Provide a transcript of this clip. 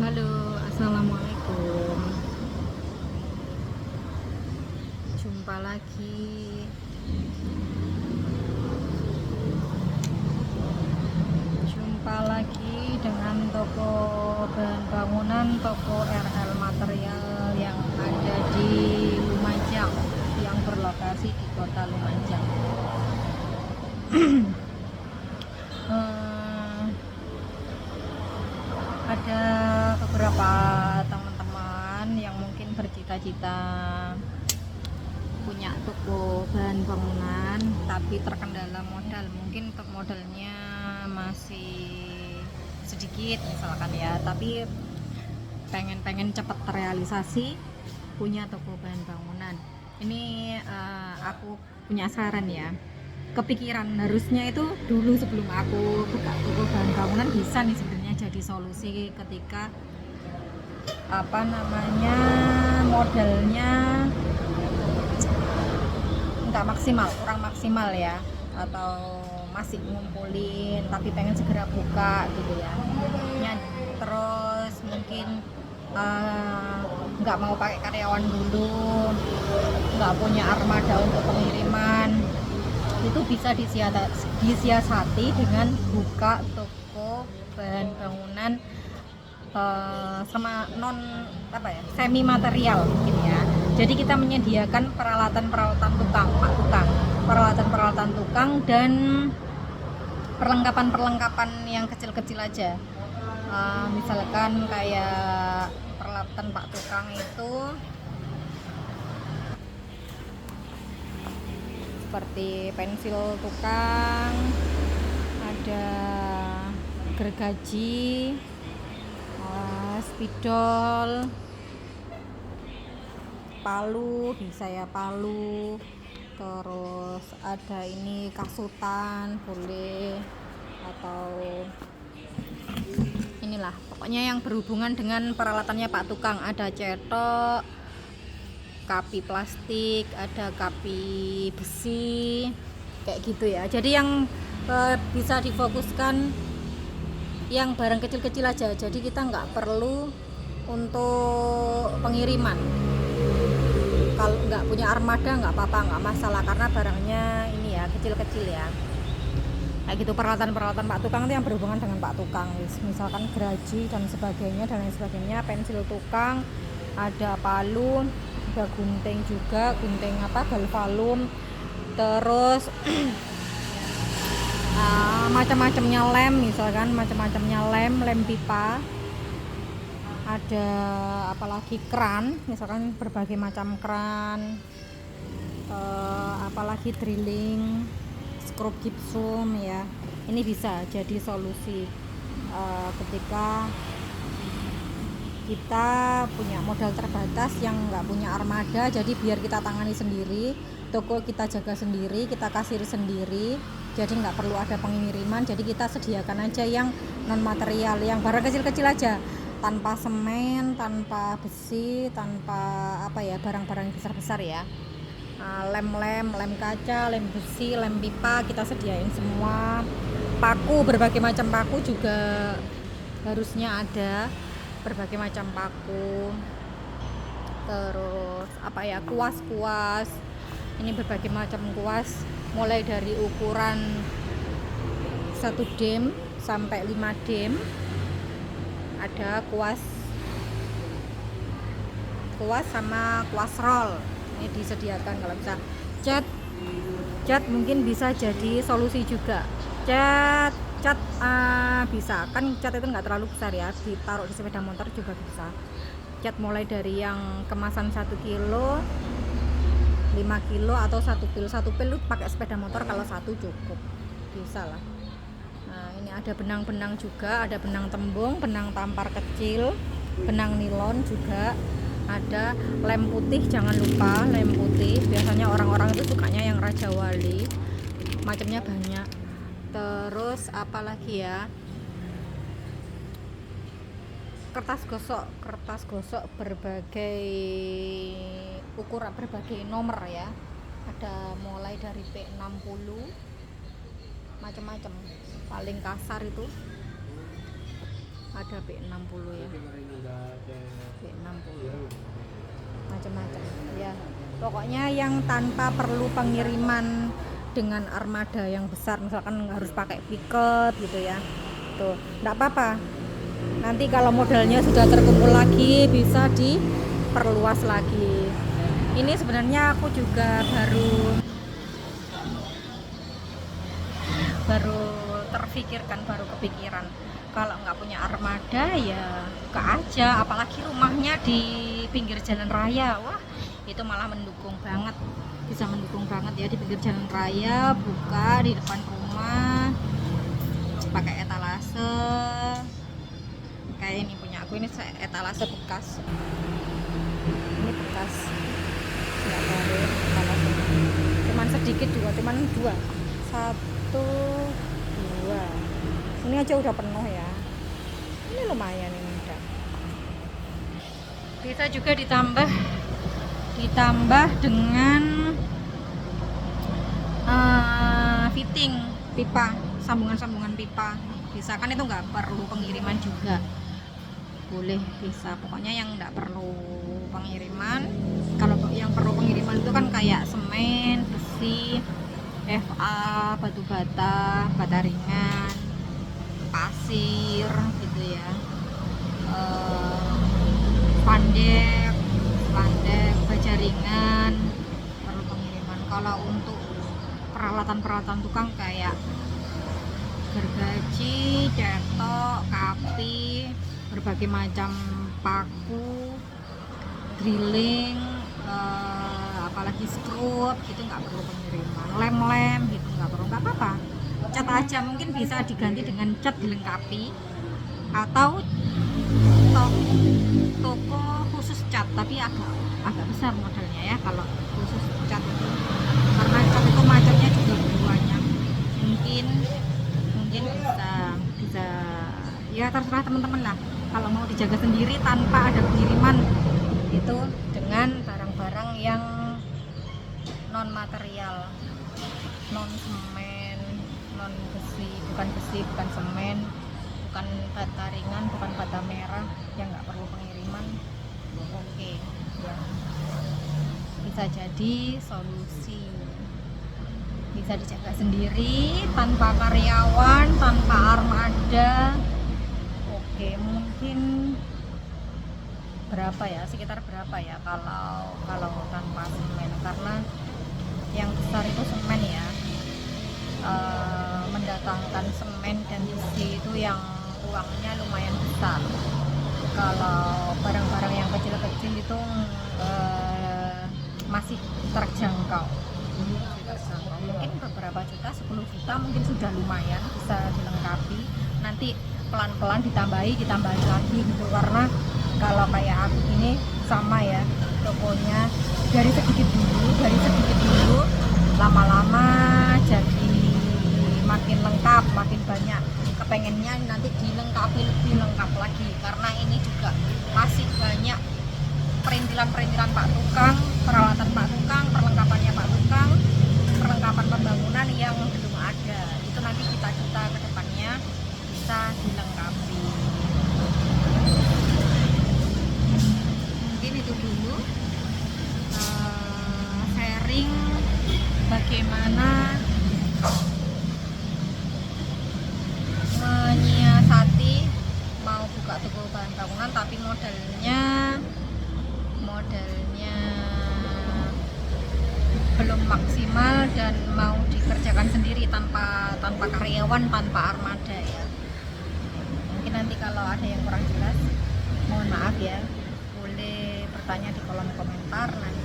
Halo, assalamualaikum. Jumpa lagi. Jumpa lagi dengan toko bahan bangunan, toko RL Material yang ada di Lumajang, yang berlokasi di kota Lumajang. Eh, ada beberapa teman-teman yang mungkin bercita-cita punya toko bahan bangunan tapi terkendala modal, mungkin modalnya masih sedikit misalkan ya, tapi pengen cepat terrealisasi punya toko bahan bangunan ini. Aku punya saran ya, kepikiran harusnya itu dulu sebelum aku buka toko bahan bangunan bisa nih sebenarnya jadi solusi ketika modalnya nggak maksimal, kurang maksimal ya, atau masih ngumpulin tapi pengen segera buka gitu ya. Terus mungkin nggak mau pakai karyawan dulu, nggak punya armada untuk pengiriman, itu bisa disiasati dengan buka toko bahan bangunan sama semi material mungkin ya. Jadi kita menyediakan peralatan tukang dan perlengkapan yang kecil-kecil aja. Misalkan kayak peralatan pak tukang itu seperti pensil tukang, ada gergaji, spidol, palu, bisa ya palu, terus ada ini kasutan boleh, atau inilah pokoknya yang berhubungan dengan peralatannya pak tukang. Ada cetok, kapi plastik, ada kapi besi, kayak gitu ya. Jadi yang bisa difokuskan yang barang kecil-kecil aja, jadi kita nggak perlu untuk pengiriman. Kalau nggak punya armada nggak apa-apa, nggak masalah, karena barangnya ini ya kecil-kecil ya. Kayak gitu, peralatan pak tukang itu yang berhubungan dengan pak tukang, misalkan geraji dan lain sebagainya, pensil tukang, ada palu, ada gunting juga, galvalum, terus macam-macamnya lem, misalkan lem pipa, ada apalagi keran, misalkan berbagai macam keran, apalagi drilling, skrup gipsum ya. Ini bisa jadi solusi ketika kita punya modal terbatas, yang nggak punya armada. Jadi biar kita tangani sendiri, toko kita jaga sendiri, kita kasir sendiri, jadi nggak perlu ada pengiriman. Jadi kita sediakan aja yang non material, yang barang kecil-kecil aja, tanpa semen, tanpa besi, tanpa barang-barang besar-besar ya. Lem kaca, lem besi, lem pipa kita sediain semua. Paku, berbagai macam paku juga harusnya ada, berbagai macam paku. Terus kuas, ini berbagai macam kuas, mulai dari ukuran 1 dem sampai 5 dem. Ada kuas sama kuas roll, ini disediakan. Kalau bisa cat mungkin bisa jadi solusi juga. Cat bisa kan, cat itu nggak terlalu besar ya, ditaruh di sepeda motor juga bisa. Cat mulai dari yang kemasan 1 kilo, 5 kilo, atau 1 pil lu pakai sepeda motor, kalau 1 cukup, bisa lah. Nah ini ada benang-benang juga, ada benang tembung, benang tampar kecil, benang nilon juga ada. Lem putih, jangan lupa lem putih, biasanya orang-orang itu sukanya yang Raja Wali, macamnya banyak. Terus apalagi ya, kertas gosok berbagai ukuran, berbagai nomor ya, ada mulai dari P60, macam-macam. Paling kasar itu ada B60 ya, B60 macam-macam ya. Pokoknya yang tanpa perlu pengiriman dengan armada yang besar, misalkan harus pakai pickup gitu ya, tuh nggak apa-apa. Nanti kalau modalnya sudah terkumpul lagi bisa diperluas lagi. Ini sebenarnya aku juga baru terfikirkan, baru kepikiran, kalau nggak punya armada ya buka aja, apalagi rumahnya di pinggir jalan raya. Wah, itu malah mendukung banget, bisa mendukung banget ya, di pinggir jalan raya, buka di depan rumah, pakai etalase kayak ini punya aku. Ini etalase bekas, ini bekas nggak baru etalase, cuman sedikit juga, cuman 2, 1, 2, ini aja udah penuh ya. Ini lumayan, ini udah bisa juga ditambah dengan fitting pipa, sambungan pipa bisa kan, itu nggak perlu pengiriman juga, boleh, bisa. Pokoknya yang nggak perlu pengiriman. Kalau yang perlu pengiriman itu kan kayak semen, besi, FA, batu bata, bata ringan, pasir gitu ya, spandek, baja ringan, perlu pengiriman. Kalau untuk peralatan tukang kayak gergaji, cetok, kapi, berbagai macam paku, drilling, apalagi skrup gitu nggak perlu pengiriman. Lem gitu nggak perlu, nggak apa-apa. Cat aja mungkin bisa diganti dengan cat dilengkapi, atau toko khusus cat, tapi agak besar modalnya ya kalau khusus cat itu, karena cat itu macamnya juga banyak. Mungkin bisa ya, terserah teman-teman lah. Kalau mau dijaga sendiri tanpa ada pengiriman, itu dengan barang-barang yang non material, non semen, non besi, bukan semen, bukan bata ringan, bukan bata merah, yang nggak perlu pengiriman. Oke ya, bisa jadi solusi, bisa dijaga sendiri tanpa karyawan, tanpa armada. Oke, mungkin berapa ya, sekitar berapa ya kalau tanpa semen, karena yang besar itu semen ya, mendatangkan semen dan besi itu yang uangnya lumayan besar. Kalau barang-barang yang kecil-kecil itu masih terjangkau, mungkin beberapa juta, 10 juta mungkin sudah lumayan, bisa dilengkapi. Nanti pelan-pelan ditambahi lagi gitu, karena kalau kayak aku ini sama ya, tokonya dari sedikit dulu lama-lama jadi makin lengkap, makin banyak. Kepengennya nanti dilengkapi lebih lengkap lagi, karena ini juga masih banyak perintilan Pak Tukang, peralatan Pak Tukang, perlengkapannya Pak Tukang, perlengkapan pembangunan yang belum ada. Itu nanti cita-cita ke depannya bisa dilengkapi. Mungkin itu dulu sharing bagaimana menyiasati mau buka toko bahan bangunan, tapi modalnya belum maksimal dan mau dikerjakan sendiri tanpa karyawan, tanpa armada ya. Mungkin nanti kalau ada yang kurang jelas, mohon maaf ya, boleh bertanya di kolom komentar. Nanti